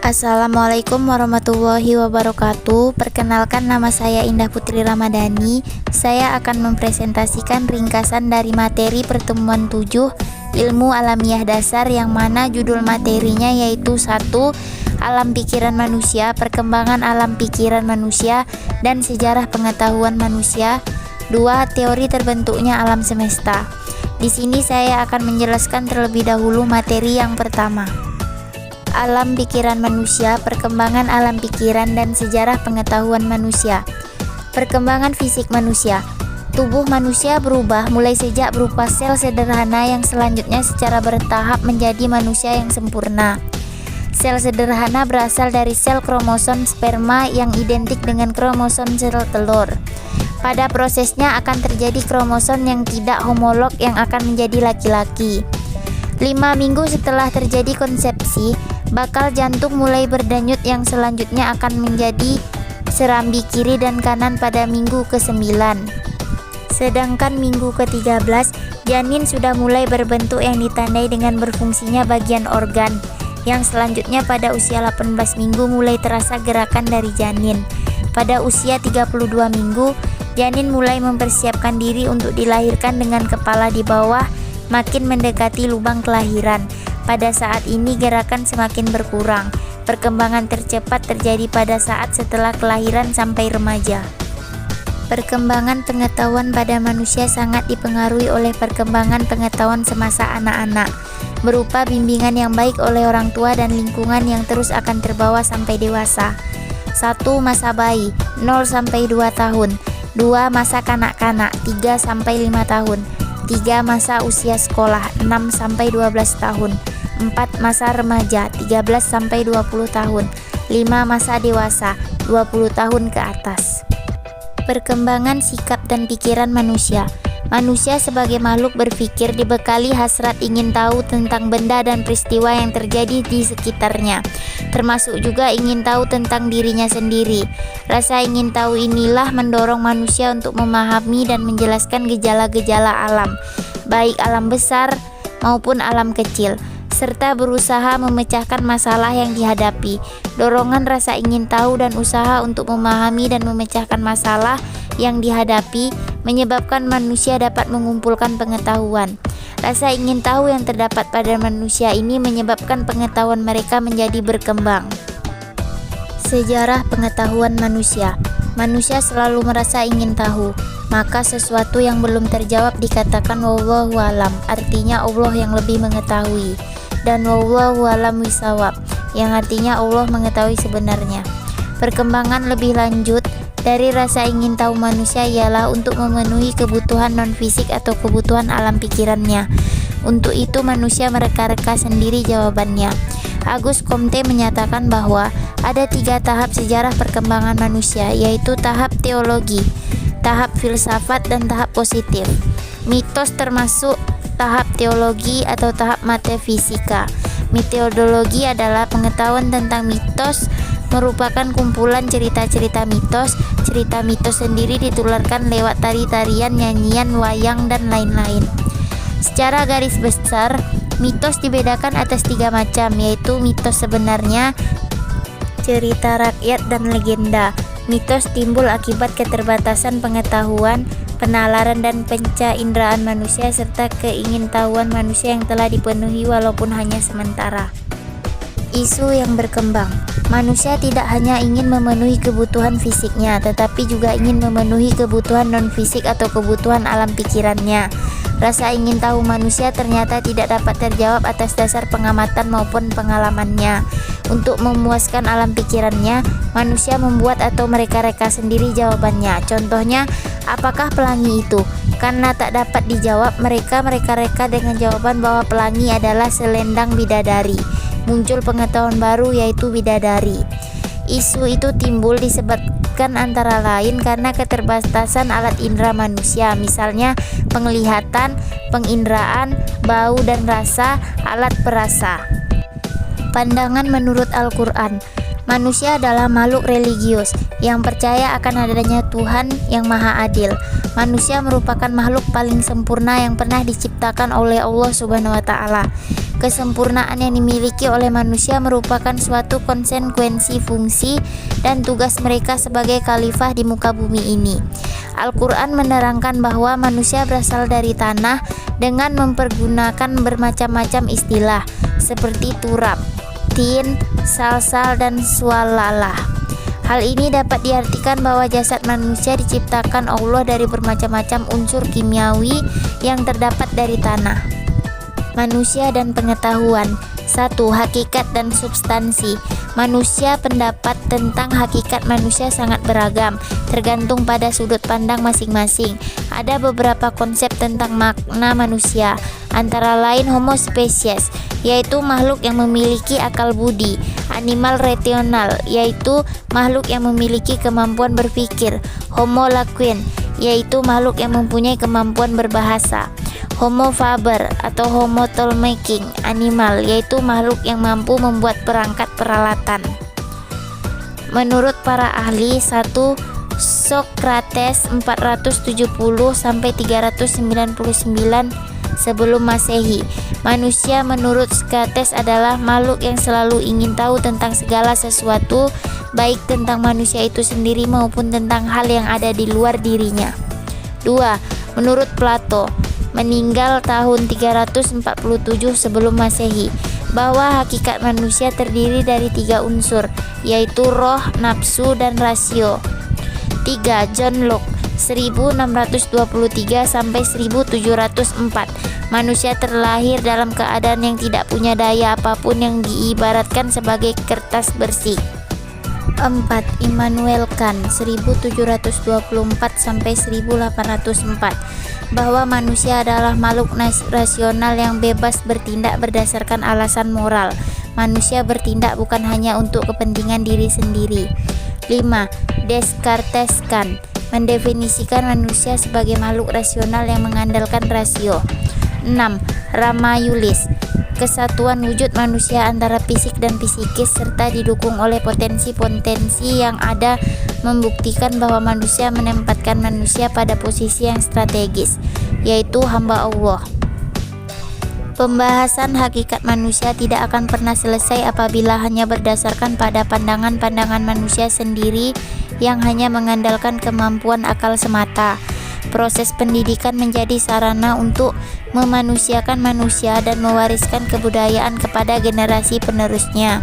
Assalamualaikum warahmatullahi wabarakatuh. Perkenalkan, nama saya Indah Putri Ramadhani. Saya akan mempresentasikan ringkasan dari materi pertemuan 7 Ilmu Alamiah Dasar, yang mana judul materinya yaitu 1. Alam pikiran manusia, perkembangan alam pikiran manusia dan sejarah pengetahuan manusia. 2. Teori terbentuknya alam semesta. Di sini saya akan menjelaskan terlebih dahulu materi yang pertama. Alam pikiran manusia, perkembangan alam pikiran dan sejarah pengetahuan manusia. Perkembangan fisik manusia. Tubuh manusia berubah mulai sejak berupa sel sederhana yang selanjutnya secara bertahap menjadi manusia yang sempurna. Sel sederhana berasal dari sel kromosom sperma yang identik dengan kromosom sel telur. Pada prosesnya akan terjadi kromosom yang tidak homolog yang akan menjadi laki-laki. 5 minggu setelah terjadi konsepsi, bakal jantung mulai berdenyut yang selanjutnya akan menjadi serambi kiri dan kanan pada minggu ke-9. Sedangkan minggu ke-13, janin sudah mulai berbentuk yang ditandai dengan berfungsinya bagian organ, yang selanjutnya pada usia 18 minggu mulai terasa gerakan dari janin. Pada usia 32 minggu, janin mulai mempersiapkan diri untuk dilahirkan dengan kepala di bawah, makin mendekati lubang kelahiran. Pada saat ini gerakan semakin berkurang. Perkembangan tercepat terjadi pada saat setelah kelahiran sampai remaja. Perkembangan pengetahuan pada manusia sangat dipengaruhi oleh perkembangan pengetahuan semasa anak-anak, berupa bimbingan yang baik oleh orang tua dan lingkungan yang terus akan terbawa sampai dewasa. 1. Masa bayi 0-2 tahun. 2. Masa kanak-kanak 3-5 tahun. 3. Masa usia sekolah 6-12 tahun. 4. Masa remaja 13-20 tahun. 5. Masa dewasa 20 tahun ke atas. Perkembangan sikap dan pikiran manusia. Manusia sebagai makhluk berpikir dibekali hasrat ingin tahu tentang benda dan peristiwa yang terjadi di sekitarnya, termasuk juga ingin tahu tentang dirinya sendiri. Rasa ingin tahu inilah mendorong manusia untuk memahami dan menjelaskan gejala-gejala alam, baik alam besar maupun alam kecil, serta berusaha memecahkan masalah yang dihadapi. Dorongan rasa ingin tahu dan usaha untuk memahami dan memecahkan masalah yang dihadapi menyebabkan manusia dapat mengumpulkan pengetahuan. Rasa ingin tahu yang terdapat pada manusia ini menyebabkan pengetahuan mereka menjadi berkembang. Sejarah pengetahuan manusia. Manusia selalu merasa ingin tahu, maka sesuatu yang belum terjawab dikatakan wallahu alam, artinya Allah yang lebih mengetahui, dan wallahu alam bisawab, yang artinya Allah mengetahui sebenarnya. Perkembangan lebih lanjut dari rasa ingin tahu manusia ialah untuk memenuhi kebutuhan non-fisik atau kebutuhan alam pikirannya. Untuk itu manusia mereka-reka sendiri jawabannya. Auguste Comte menyatakan bahwa ada 3 tahap sejarah perkembangan manusia, yaitu tahap teologi, tahap filsafat, dan tahap positif. Mitos termasuk tahap teologi atau tahap metafisika. Mitologi adalah pengetahuan tentang mitos, merupakan kumpulan cerita-cerita mitos. Cerita mitos sendiri ditularkan lewat tari-tarian, nyanyian, wayang, dan lain-lain. Secara garis besar, mitos dibedakan atas 3 macam, yaitu mitos sebenarnya, cerita rakyat, dan legenda. Mitos timbul akibat keterbatasan pengetahuan, penalaran dan pencainderaan manusia, serta keingintahuan manusia yang telah dipenuhi walaupun hanya sementara. Isu yang berkembang. Manusia tidak hanya ingin memenuhi kebutuhan fisiknya, tetapi juga ingin memenuhi kebutuhan non-fisik atau kebutuhan alam pikirannya. Rasa ingin tahu manusia ternyata tidak dapat terjawab atas dasar pengamatan maupun pengalamannya. Untuk memuaskan alam pikirannya, manusia membuat atau mereka-reka sendiri jawabannya. Contohnya, apakah pelangi itu? Karena tak dapat dijawab, mereka reka dengan jawaban bahwa pelangi adalah selendang bidadari. Muncul pengetahuan baru, yaitu bidadari. Isu itu timbul disebabkan antara lain karena keterbatasan alat indera manusia, misalnya penglihatan, penginderaan, bau dan rasa, alat perasa. Pandangan menurut Al-Quran. Manusia adalah makhluk religius yang percaya akan adanya Tuhan yang Maha Adil. Manusia merupakan makhluk paling sempurna yang pernah diciptakan oleh Allah Subhanahu wa Ta'ala. Kesempurnaan yang dimiliki oleh manusia merupakan suatu konsekuensi fungsi dan tugas mereka sebagai khalifah di muka bumi ini. Al-Quran menerangkan bahwa manusia berasal dari tanah dengan mempergunakan bermacam-macam istilah seperti turab, tin, salsal, dan swalalah. Hal ini dapat diartikan bahwa jasad manusia diciptakan Allah dari bermacam-macam unsur kimiawi yang terdapat dari tanah. Manusia dan pengetahuan. 1. Hakikat dan substansi. Manusia, pendapat tentang hakikat manusia sangat beragam, tergantung pada sudut pandang masing-masing. Ada beberapa konsep tentang makna manusia, antara lain homo spesies, yaitu makhluk yang memiliki akal budi; animal rational, yaitu makhluk yang memiliki kemampuan berpikir; homo laquien, yaitu makhluk yang mempunyai kemampuan berbahasa; homo faber atau homo toolmaking animal, yaitu makhluk yang mampu membuat perangkat peralatan. Menurut para ahli, 1. Socrates 470 sampai 399 sebelum Masehi. Manusia menurut Socrates adalah makhluk yang selalu ingin tahu tentang segala sesuatu, baik tentang manusia itu sendiri maupun tentang hal yang ada di luar dirinya. 2. Menurut Plato, meninggal tahun 347 sebelum Masehi, bahwa hakikat manusia terdiri dari 3 unsur, yaitu roh, nafsu, dan rasio. 3. John Locke 1623 sampai 1704. Manusia terlahir dalam keadaan yang tidak punya daya apapun, yang diibaratkan sebagai kertas bersih. 4. Immanuel Kant 1724 sampai 1804, bahwa manusia adalah makhluk rasional yang bebas bertindak berdasarkan alasan moral. Manusia bertindak bukan hanya untuk kepentingan diri sendiri. 5. Descartes Kant mendefinisikan manusia sebagai makhluk rasional yang mengandalkan rasio. 6. Ramayulis, kesatuan wujud manusia antara fisik dan psikis serta didukung oleh potensi-potensi yang ada, membuktikan bahwa manusia menempatkan manusia pada posisi yang strategis, yaitu hamba Allah. Pembahasan hakikat manusia tidak akan pernah selesai apabila hanya berdasarkan pada pandangan-pandangan manusia sendiri yang hanya mengandalkan kemampuan akal semata. Proses pendidikan menjadi sarana untuk memanusiakan manusia dan mewariskan kebudayaan kepada generasi penerusnya.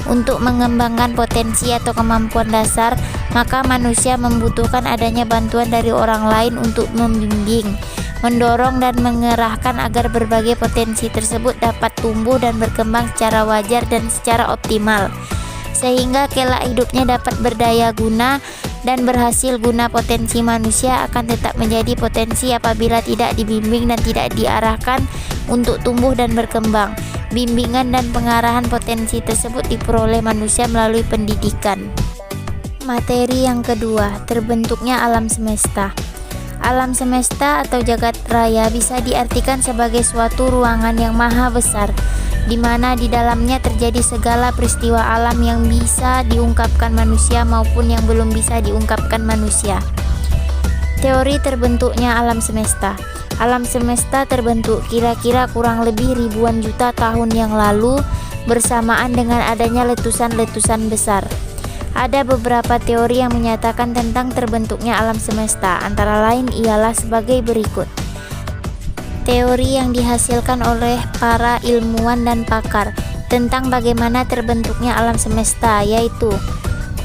Untuk mengembangkan potensi atau kemampuan dasar, maka manusia membutuhkan adanya bantuan dari orang lain untuk membimbing, mendorong, dan mengerahkan agar berbagai potensi tersebut dapat tumbuh dan berkembang secara wajar dan secara optimal, sehingga kelak hidupnya dapat berdaya guna dan berhasil guna. Potensi manusia akan tetap menjadi potensi apabila tidak dibimbing dan tidak diarahkan untuk tumbuh dan berkembang. Bimbingan dan pengarahan potensi tersebut diperoleh manusia melalui pendidikan. Materi yang kedua, terbentuknya alam semesta. Alam semesta atau jagat raya bisa diartikan sebagai suatu ruangan yang maha besar, di mana di dalamnya terjadi segala peristiwa alam yang bisa diungkapkan manusia maupun yang belum bisa diungkapkan manusia. Teori terbentuknya alam semesta. Alam semesta terbentuk kira-kira kurang lebih ribuan juta tahun yang lalu bersamaan dengan adanya letusan-letusan besar. Ada beberapa teori yang menyatakan tentang terbentuknya alam semesta, antara lain ialah sebagai berikut. Teori yang dihasilkan oleh para ilmuwan dan pakar tentang bagaimana terbentuknya alam semesta, yaitu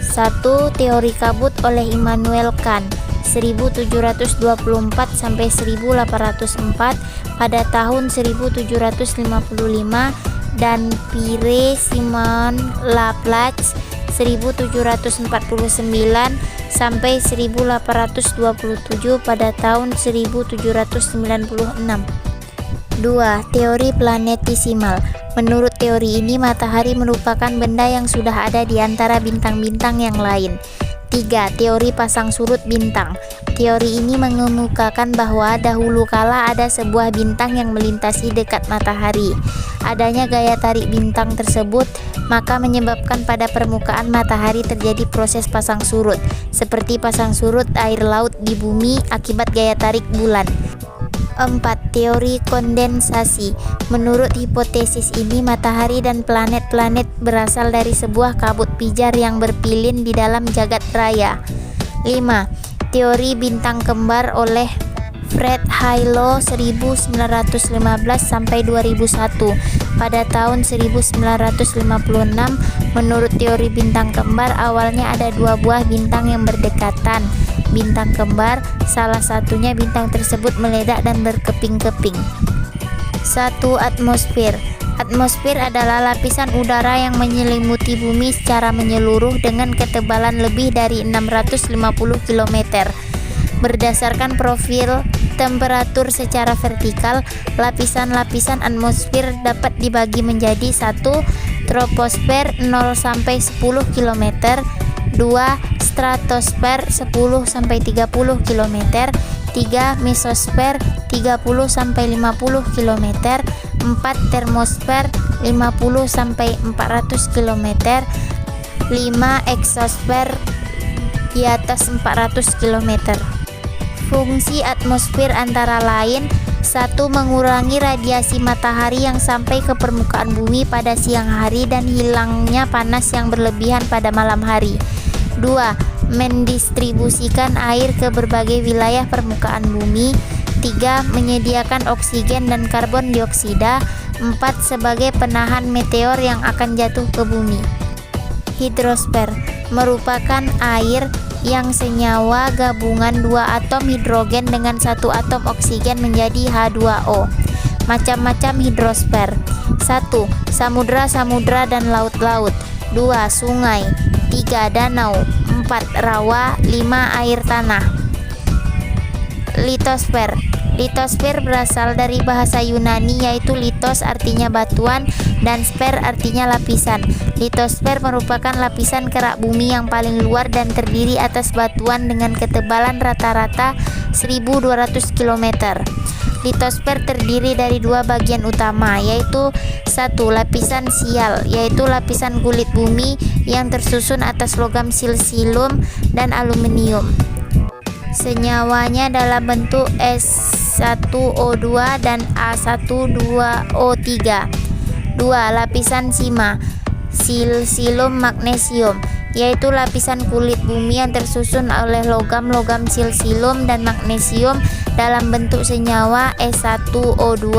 1. Teori kabut oleh Immanuel Kant 1724 sampai 1804 pada tahun 1755, dan Pierre Simon Laplace 1749 sampai 1827 pada tahun 1796. 2. Teori planetesimal. Menurut teori ini, matahari merupakan benda yang sudah ada di antara bintang-bintang yang lain. 3. Teori pasang surut bintang. Teori ini mengemukakan bahwa dahulu kala ada sebuah bintang yang melintasi dekat matahari. Adanya gaya tarik bintang tersebut maka menyebabkan pada permukaan matahari terjadi proses pasang surut, seperti pasang surut air laut di bumi akibat gaya tarik bulan. 4. Teori kondensasi. Menurut hipotesis ini, matahari dan planet-planet berasal dari sebuah kabut pijar yang berpilin di dalam jagat raya. 5. Teori bintang kembar oleh Fred Hoyle 1915 sampai 2001. Pada tahun 1956, menurut teori bintang kembar, awalnya ada dua buah bintang yang berdekatan bintang kembar, salah satunya bintang tersebut meledak dan berkeping-keping. 1. Atmosfer. Atmosfer adalah lapisan udara yang menyelimuti bumi secara menyeluruh dengan ketebalan lebih dari 650 km. Berdasarkan profil temperatur secara vertikal, lapisan-lapisan atmosfer dapat dibagi menjadi 1. Troposfer 0 sampai 10 km, 2. Stratosfer 10 sampai 30 km, 3. Mesosfer 30 sampai 50 km, 4. Termosfer 50 sampai 400 km, 5. Eksosfer di atas 400 km. Fungsi atmosfer antara lain: 1. Mengurangi radiasi matahari yang sampai ke permukaan bumi pada siang hari dan hilangnya panas yang berlebihan pada malam hari. 2. Mendistribusikan air ke berbagai wilayah permukaan bumi. 3. Menyediakan oksigen dan karbon dioksida. 4. Sebagai penahan meteor yang akan jatuh ke bumi. Hidrosfer merupakan air yang senyawa gabungan dua atom hidrogen dengan satu atom oksigen menjadi H2O. Macam-macam hidrosfer: 1. Samudra-samudra dan laut-laut. 2. Sungai. 3. Danau. 4. Rawa. 5. Air tanah. Litosfer. Litosfer berasal dari bahasa Yunani, yaitu litos artinya batuan dan sfer artinya lapisan. Litosfer merupakan lapisan kerak bumi yang paling luar dan terdiri atas batuan dengan ketebalan rata-rata 1200 km. Litosfer terdiri dari dua bagian utama, yaitu 1. Lapisan sial, yaitu lapisan kulit bumi yang tersusun atas logam silisium dan aluminium. Senyawanya dalam bentuk S1O2 dan A12O3. 2. Lapisan sima, silisium magnesium, yaitu lapisan kulit bumi yang tersusun oleh logam-logam silisium dan magnesium dalam bentuk senyawa S1O2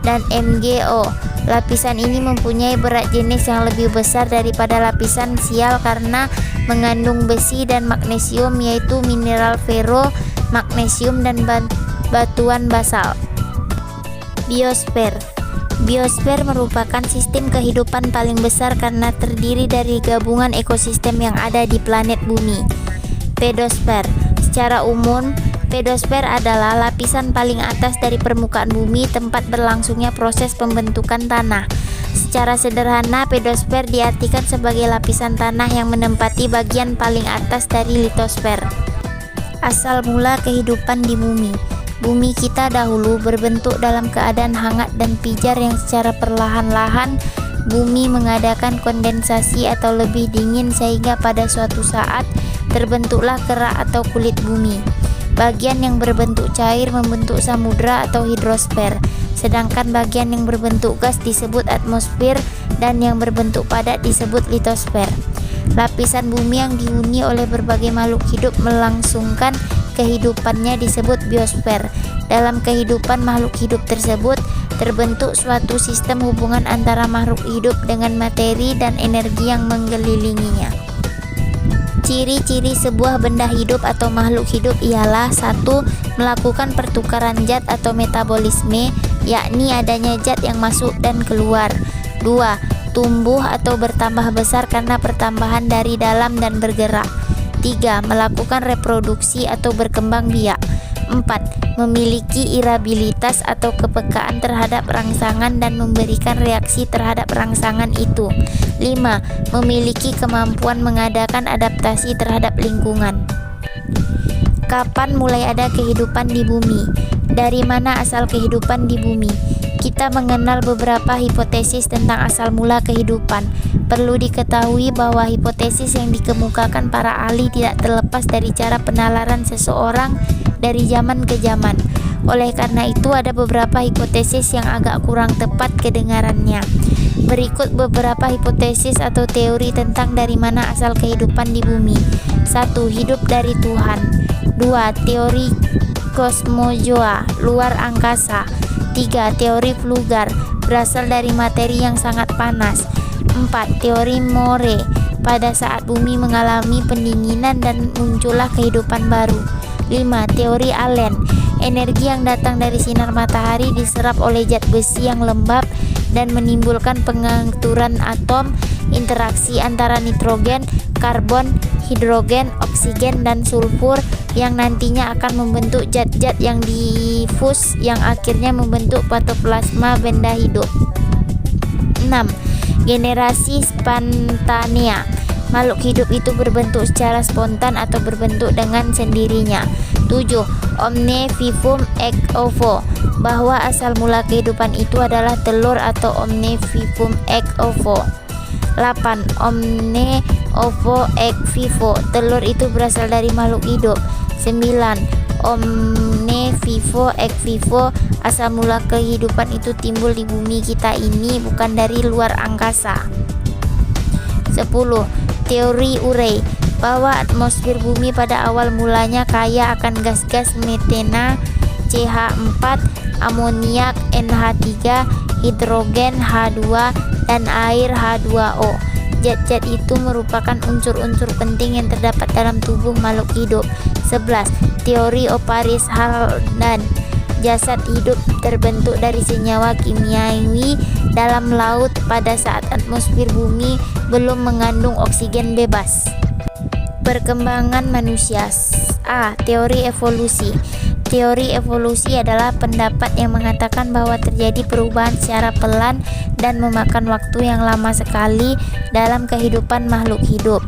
dan MgO. Lapisan ini mempunyai berat jenis yang lebih besar daripada lapisan sial karena mengandung besi dan magnesium, yaitu mineral ferro, magnesium dan batuan basal. Biosfer. Biosfer merupakan sistem kehidupan paling besar karena terdiri dari gabungan ekosistem yang ada di planet bumi. Pedosfer. Secara umum, pedosfer adalah lapisan paling atas dari permukaan bumi, tempat berlangsungnya proses pembentukan tanah. Secara sederhana, pedosfer diartikan sebagai lapisan tanah yang menempati bagian paling atas dari litosfer. Asal mula kehidupan di bumi. Bumi kita dahulu berbentuk dalam keadaan hangat dan pijar yang secara perlahan-lahan bumi mengadakan kondensasi atau lebih dingin sehingga pada suatu saat terbentuklah kerak atau kulit bumi. Bagian yang berbentuk cair membentuk samudra atau hidrosfer, sedangkan bagian yang berbentuk gas disebut atmosfer dan yang berbentuk padat disebut litosfer. Lapisan bumi yang dihuni oleh berbagai makhluk hidup melangsungkan kehidupannya disebut biosfer. Dalam kehidupan makhluk hidup tersebut terbentuk suatu sistem hubungan antara makhluk hidup dengan materi dan energi yang mengelilinginya. Ciri-ciri sebuah benda hidup atau makhluk hidup ialah: 1. Melakukan pertukaran zat atau metabolisme, yakni adanya zat yang masuk dan keluar. 2. Tumbuh atau bertambah besar karena pertambahan dari dalam dan bergerak. 3. Melakukan reproduksi atau berkembang biak. 4. Memiliki irabilitas atau kepekaan terhadap rangsangan dan memberikan reaksi terhadap rangsangan itu. 5. Memiliki kemampuan mengadakan adaptasi terhadap lingkungan. Kapan mulai ada kehidupan di bumi? Dari mana asal kehidupan di bumi? Kita mengenal beberapa hipotesis tentang asal mula kehidupan. Perlu diketahui bahwa hipotesis yang dikemukakan para ahli tidak terlepas dari cara penalaran seseorang dari zaman ke zaman. Oleh karena itu ada beberapa hipotesis yang agak kurang tepat kedengarannya. Berikut beberapa hipotesis atau teori tentang dari mana asal kehidupan di bumi. 1. Hidup dari Tuhan. 2. Teori kosmozoa, luar angkasa. 3. Teori Flugar, berasal dari materi yang sangat panas. 4. Teori More, pada saat bumi mengalami pendinginan dan muncullah kehidupan baru. 5. Teori Allen, energi yang datang dari sinar matahari diserap oleh zat besi yang lembab dan menimbulkan pengaturan atom, interaksi antara nitrogen, karbon, hidrogen, oksigen, dan sulfur yang nantinya akan membentuk zat-zat yang difus yang akhirnya membentuk patoplasma benda hidup. 6. Generasi spontanea, makhluk hidup itu berbentuk secara spontan atau berbentuk dengan sendirinya. 7. Omne vivum ex ovo, bahwa asal mula kehidupan itu adalah telur atau omne vivum ex ovo. 8. Omne ovo ex vivo, telur itu berasal dari makhluk hidup. 9. Omne vivo ex vivo, asal mula kehidupan itu timbul di bumi kita ini, bukan dari luar angkasa. 10. Teori Urey, bahwa atmosfer bumi pada awal mulanya kaya akan gas-gas metana CH4, amoniak NH3, hidrogen H2, dan air H2O. Zat-zat itu merupakan unsur-unsur penting yang terdapat dalam tubuh makhluk hidup. 11. Teori Oparis-Haldane, jasad hidup terbentuk dari senyawa kimiawi dalam laut pada saat atmosfer bumi belum mengandung oksigen bebas. Perkembangan manusia. A. Teori evolusi. Teori evolusi adalah pendapat yang mengatakan bahwa terjadi perubahan secara pelan dan memakan waktu yang lama sekali dalam kehidupan makhluk hidup.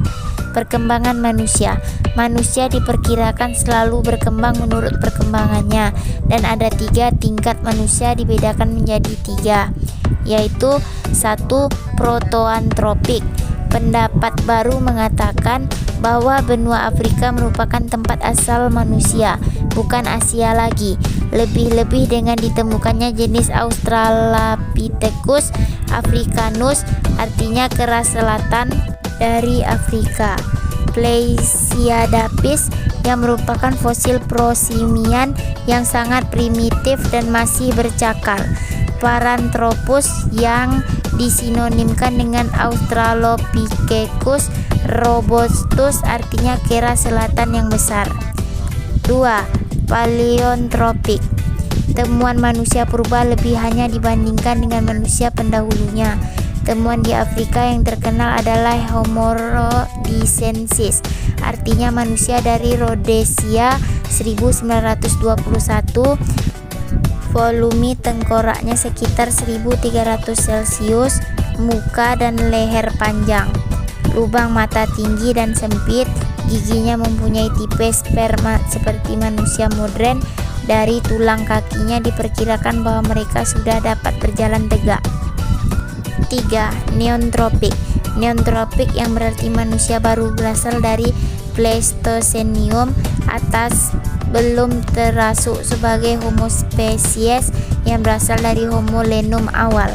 Perkembangan manusia. Manusia diperkirakan selalu berkembang menurut perkembangannya, dan ada 3 tingkat manusia dibedakan menjadi 3, yaitu 1. Protoantropik. Pendapat baru mengatakan bahwa benua Afrika merupakan tempat asal manusia, bukan Asia lagi. Lebih-lebih dengan ditemukannya jenis Australopithecus africanus, artinya keras selatan dari Afrika. Pleisiadapis, yang merupakan fosil prosimian yang sangat primitif dan masih bercakar. Paranthropus, yang disinonimkan dengan Australopithecus robustus, artinya kera selatan yang besar. 2. Paleontropik. Temuan manusia purba lebih hanya dibandingkan dengan manusia pendahulunya. Temuan di Afrika yang terkenal adalah Homo rhodesiensis, artinya manusia dari Rhodesia 1921. Volumi tengkoraknya sekitar 1300 Celcius, muka dan leher panjang, lubang mata tinggi dan sempit, giginya mempunyai tipe sperma seperti manusia modern. Dari tulang kakinya diperkirakan bahwa mereka sudah dapat berjalan tegak. 3. Neotropik. Neotropik yang berarti manusia baru berasal dari Pleistocenium atas, belum termasuk sebagai Homo spesies yang berasal dari Homo lenum awal.